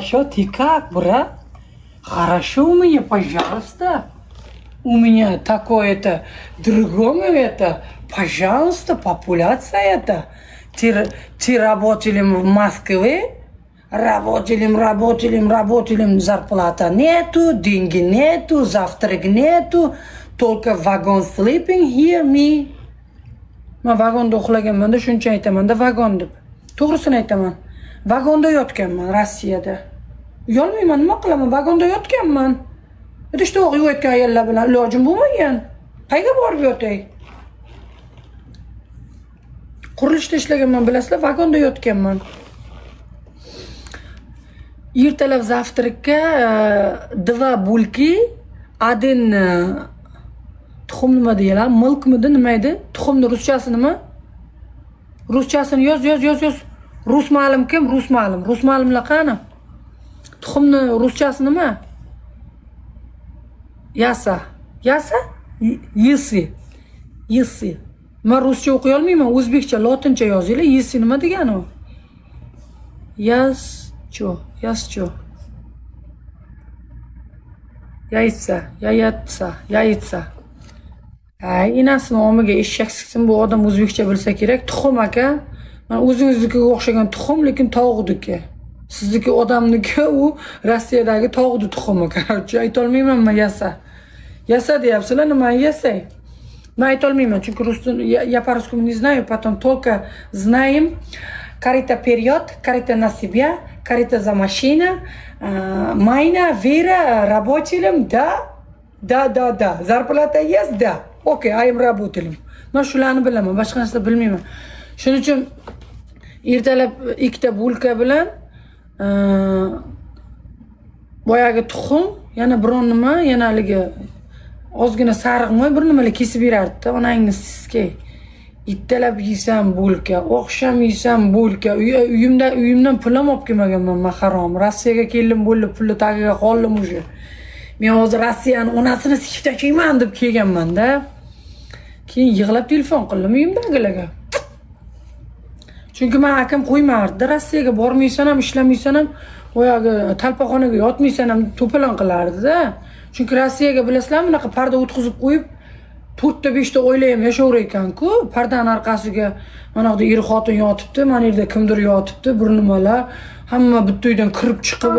Хорошо, ты как, брат? Хорошо у меня, пожалуйста. У меня такое-то, другому это, пожалуйста, популяция это. Ты работали в Москве? Работали, зарплата нету, деньги нету, завтрак нету, только вагон sleeping here me. Men vagonda uxlaganman-da, shuncha aytaman-da vagon deb. To'g'risini aytaman. Vagonda yotganman Rossiyada. Uyolmayman, nima qilaman? Vagonda yotganman. Idishda yuvayotgan ayollar bilan ilojim bo'lmagan. Qayerga borib yotay? Qurilishda ishlaganman, bilasizlar, vagonda yotganman. Ertalab завтракка 2 bulki, один tuxum nima deylar? Milkmidi nima edi? Tuxumni ruschasi nima? Ruschasini yoz. Rus ma'lum kim? Rus ma'lumlar qani? Tuxumni ruschasi nima? Yasa. Yisi. Men ruscha o'qiy olmayman, o'zbekcha, lotincha yozinglar. Yisi nima degani u? Yascho. Yaitsa. Inasini omiga eshak siksin, bu odam o'zbekcha bilsa kerak. Tuxum aka. Men o'zingiznikiga o'xshagan tuxum, lekin tovuqniki. Sizniki odamniki u Rossiyadagi tovuqni tuxumi. Короче, ayta olmayman men Yasa deyapsizlar, nima yasay? Men ayta olmayman, çünkü я по-русски не знаю, потом только знаем карета вперед, карета на себя, карета за машина, майна, Вера, работаем, да. Зарплата есть, да. Окей, ayım работаем. Men shularni bilaman, boshqa narsa bilmayman. Shuning uchun ertalab ikkita bulka bilan boyagi tuxum, yana biron nima, yana haligi ozgina sariq moy bir nimalar kesib berardi-da, onangni sizga. Ertalab yesam bulka, oqshom yesam bulka. Uyimdan pulim olib kelmaganman, men harom. Rossiyaga keldim, bo'ldi, pulni tagiga qoldim уже. Men hozir Rossiyani onasini sikib tashlayman deb kelganman-da. Keyin yig'lab telefon qildim uyimdagilarga. Chunki men akam qo'ymardi, Rossiyaga bormaysan ham, ishlamaysan ham, oyog'i talpaxonaga yotmaysan ham to'polon qilardi-da. Chunki Rossiyaga bilasizlar, bunaqa parda o'tkazib qo'yib 4 ta 5 ta oila ham yashar ekan-ku. Pardaning orqasiga mana yoqda er xotin yotibdi, mana yerda kimdir yotibdi, bir nimalar. Hamma bitta uydan kirib chiqib,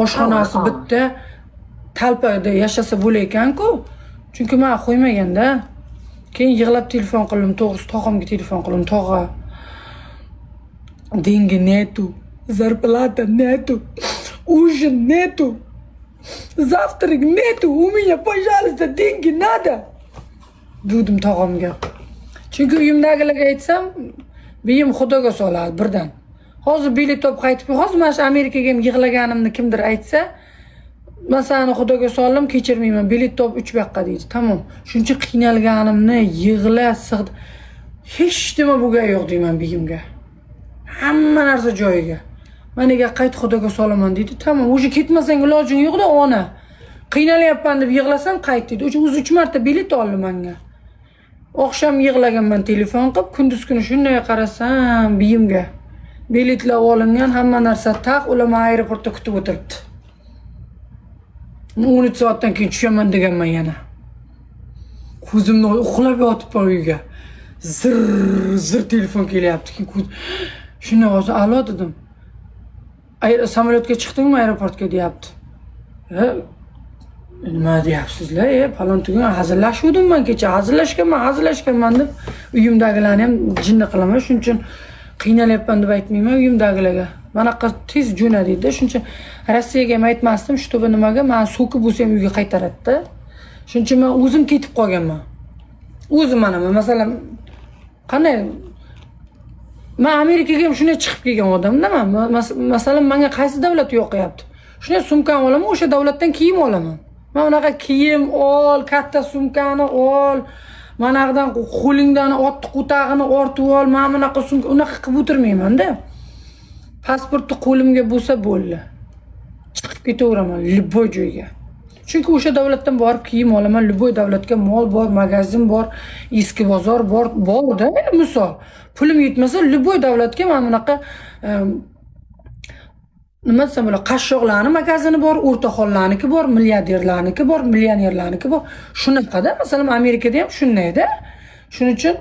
oshxonasi bitta talpada yashasa bo'lar ekan-ku. Chunki men qo'ymaganda. Keyin yig'lab telefon qildim, to'g'risi tog'amga telefon qildim, tog'a. Деньги нету, зарплата нету, ужин нету, завтрак нету, у меня, пожалуйста, деньги надо. Dedim tog'amga. Chunki uyimdagilarga aytsam, beyim xudoga soladi birdan. Hozir bilet olib qaytib, hozir men shu Amerikaga ham yig'laganimni kimdir aytsa, men seni xudoga soldim, kechirmayman, bilet olib 3 yoqqa deydi. Tamom. Shuncha qiynalganimni yig'la, sig'd. Hech nima bo'lgan yo'q deyman beyimga. Hamma narsa joyiga. Meniga qayt xudoga solaman deydi. Tamom, o'sha ketmasang ilojing yo'q-da, ona. Qiynalyapman deb yig'lasam qayt deydi. O'sha 3 marta bilet oldi menga. Oqshom yig'laganman telefon qilib, kunduz kuni shunday qarasam beyimga. Biletlar olingan, hamma narsa taq, ular meni aeroportda kutib o'tiribdi. 13 soatdan keyin tushaman deganman yana. Ko'zimni uxlab yotibman uyga. Zir telefon kelyapti. Shunday hozir alo dedim. Samolyotga chiqdingmi aeroportga deyapti. Nima deyapsizlar? Falon tugun hazillashuvdim men kecha. Hazillashganman deb uyimdagilarni ham jinni qilaman. Shuning uchun qiynalyapman deb aytmayman uyimdagilarga. Manaqa tez jo'na deydi. Shuning uchun Rossiyaga ham aytmasdim, shu to'ba nimaga, men so'kib bo'lsam uyga qaytaradida. Shuning uchun men o'zim ketib qolganman. O'zim mana masalan qanday men Amerikaga ham shunday chiqib kelgan odamman. Masalan menga qaysi davlat yoqyapti? Shunday sumkani olaman, o'sha davlatdan kiyim olaman. Men unaqa kiyim ol, katta sumkani ol, manaqadan qo'lingdan otni qo'tag'ini ortib ol, men bunaqa sumka unaqa qilib o'tirmayman-da. Pasportni qo'limga bo'lsa bo'ldi. Chiqib ketaveraman любой joyga. Chunki o'sha davlatdan borib kiyim olaman, любой davlatga mol bor, magazin bor, eski bozor bor-da, misol. Pulim yetmasa, любой davlatga men bunaqa nima desam bo'ladi, qashshoqlarni magazini bor, o'rtaxonlarniki bor, milliarderlarniki bor, millionerlarniki bor. Shunaqada, masalan, Amerikada ham shundayda. Shuning uchun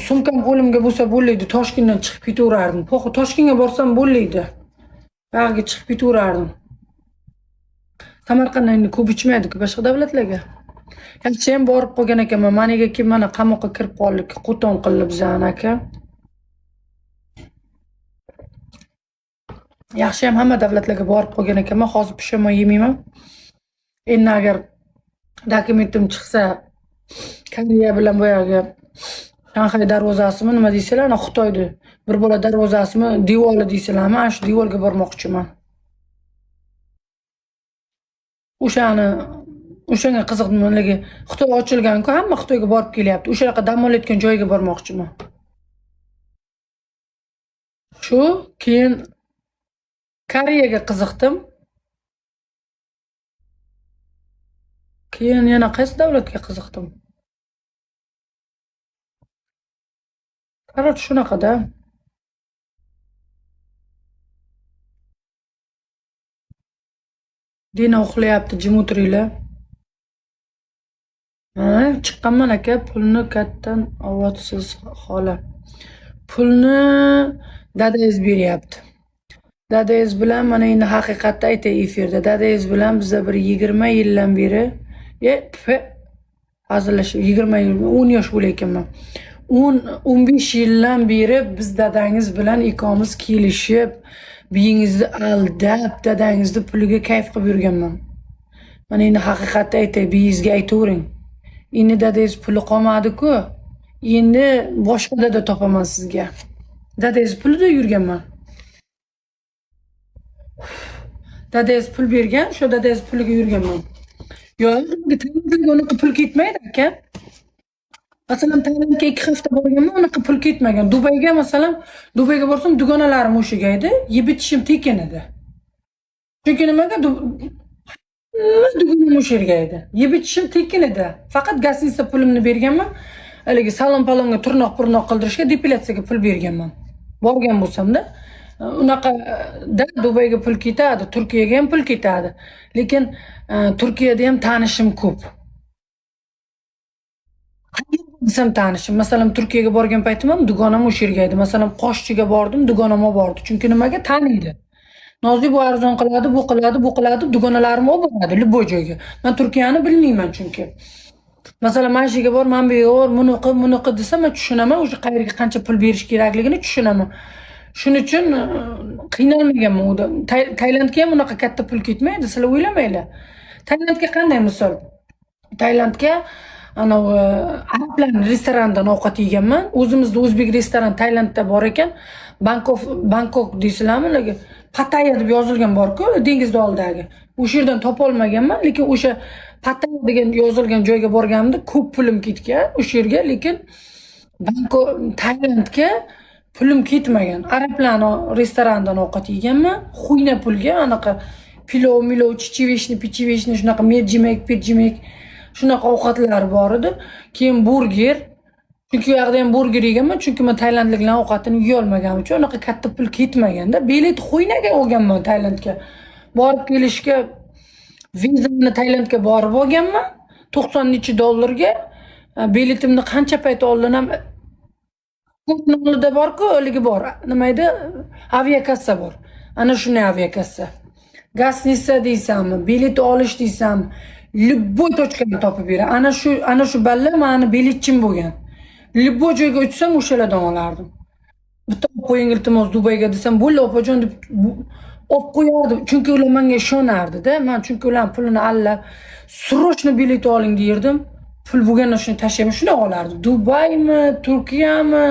sumkam qo'limga bo'lsa bo'lmaydi, Toshkentdan chiqib ketaverardim. Toshkentga borsam bo'lmaydi. Bag'ga chiqib ketaverardim. Samarqanddan endi ko'p ichmaydi-ku boshqa davlatlarga. Yaxshi ham borib qolgan ekanman. Maniga kelib mana qamoqqa kirib qoldik. Qo'ton qildi bizani aka. Yaxshi ham hamma davlatlarga borib qolgan ekanman. Hozir pushaymon yemayman. Endi agar dokumentim chiqsa, Koreya bilan boyagi Shanxay darvozasimi nima deysalar, ana Xitoyda bir bola darvozasimi, devori deysalarmi, ana shu devorga bormoqchiman. O'shanga qiziqdim. Xitoy ochilgan-ku, hamma Xitoyga borib kelyapti. O'shaqa dam olayotgan joyga bormoqchiman. Shu keyin Koreyaga qiziqdim. Keyin yana qaysi davlatga qiziqdim? Qaror shunaqada. Dina uxlayapti, jim o'tiringlar. Chiqqanman aka, pulni kattan olyapsiz xola. Pulni dadangiz beryapti. Dadangiz bilan mana endi haqiqatni aytay efirda. Dadangiz bilan bizda bir 20 yildan beri, hazillashib 20 yil, 10 yosh bo'layotganman. 15 yildan beri biz dadangiz bilan ikkomiz kelishib, biyingizni aldab, dadangizni puliga kayf qilib yurganman. Mana endi haqiqatni aytay, biyingizga aytavering. Endi dadangiz puli qolmadi-ku. Endi boshqa dada topaman sizga. Dadangiz pulida yurganman. Dadangiz pul bergan, shu dadangiz puliga yurganman. Yo'q, Tailandga unaqa pul ketmaydi aka. Masalan, Tailandga 2 hafta borganman, unaqa pul ketmagan. Dubayga masalan, Dubayga borsam dugonalarim o'shaga edi, yeb bitishim tekin edi. Chunki nimaga dugonam o'sha yerga edi. Yeb bitishim tekin edi. Faqat gostinitsa pulimni berganman. Haligi salon-palonga turnoq-purnoq qildirishga depilyatsiyaga pul berganman. Borgan bo'lsam-da, unaqa da Dubayga pul ketadi, Turkiyaga ham pul ketadi. Lekin Turkiyada ham tanishim ko'p. Desam tanishim. Masalan, Turkiyaga borgan paytim ham dugonam o'sha yerga edi. Masalan, Qoshchiga bordim, dugonam bordi. Chunki nimaga taniydi. Nozik bu arzon qiladi, bu qiladi, dugonalarim boradi liboy joyga. Men Turkiyani bilmayman chunki. Masalan, mana shu yerga bor, men bu yor, buni qil desam, men tushunaman, o'sha qayerga qancha pul berish kerakligini tushunaman. Shuning uchun qiynalmaganman unda. Tailandga ham unaqa katta pul ketmaydi, sizlar o'ylamanglar. Tailandga qanday misol? Tailandga ana arablarning restorandan ovqat yeganman. O'zimizda o'zbek restoran Tailandda bor ekan. Bangkok deysizlarmi? Pattaya deb yozilgan bor-ku, dengizda oldagi. O'sha yerdan topa olmaganman, lekin o'sha Pattaya degan yozilgan joyga borganimda ko'p pulim ketgan o'sha yerga, lekin Tailandga pulim ketmagan. Arablarning restorandan ovqat yeganman. Xuyna pulga anaqa pilov, pichiveshni, shunaqa medjimek, shunaqa ovqatlar bor edi. Keyin burger. Chunki u yoqda ham burger yeganman, chunki men tailandliklarning ovqatini yeya olmaganim uchun unaqa katta pul ketmaganda, bilet xuynaga olganman Tailandga. Borib kelishga vizamni Tailandga borib olganman, 90 necha dollarga. Biletimni qancha payt oldin ham oldida bor-ku, o'ligi bor. Nima edi? Aviakassa bor. Ana shunday aviakassa. Gostinitsa deysanmi, bilet olish deysanmi, любой точкani topib beradi. Ana shu balla meni biletchim bo'lgan. Любой joyga o'tsam o'shalardan olardim. Bitta olib qo'ying iltimos Dubayga desam, "Bo'ldi opajon" deb olib qo'yardi. Chunki ular menga ishonardi-da. Men chunki ular pulini allab, "Срочно bilet oling" derdim. Pul bo'lganda shuni tashlayman, shuni olardim. Dubaymi, Turkiyami,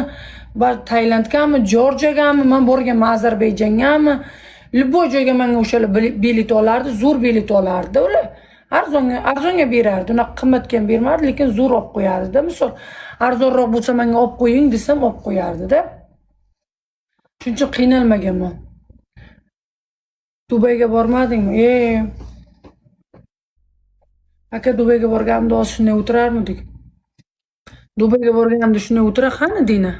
Tailandgami, Jorjiyagami, men borganman Ozarbayjongami, любой joyga menga o'shalar bilet olardi, zo'r bilet olardi ular. Arzonga berardi, unaqa qimmatga ham bermardi, lekin zo'r olib qo'yardi-da. Misol, arzonroq bo'lsa menga olib qo'ying desam, olib qo'yardi-da. Shuning uchun qiynalmaganman. Dubayga bormadingmi? Aka, Dubayga borganimda hozir shunday o'tirarmidik? Dubayga borganimda shunday o'tirar, qani Dina?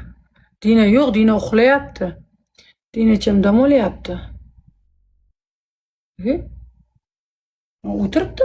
Dina yo'q, Dina uxlayapti. Dina dam olyapti. O'tiribdi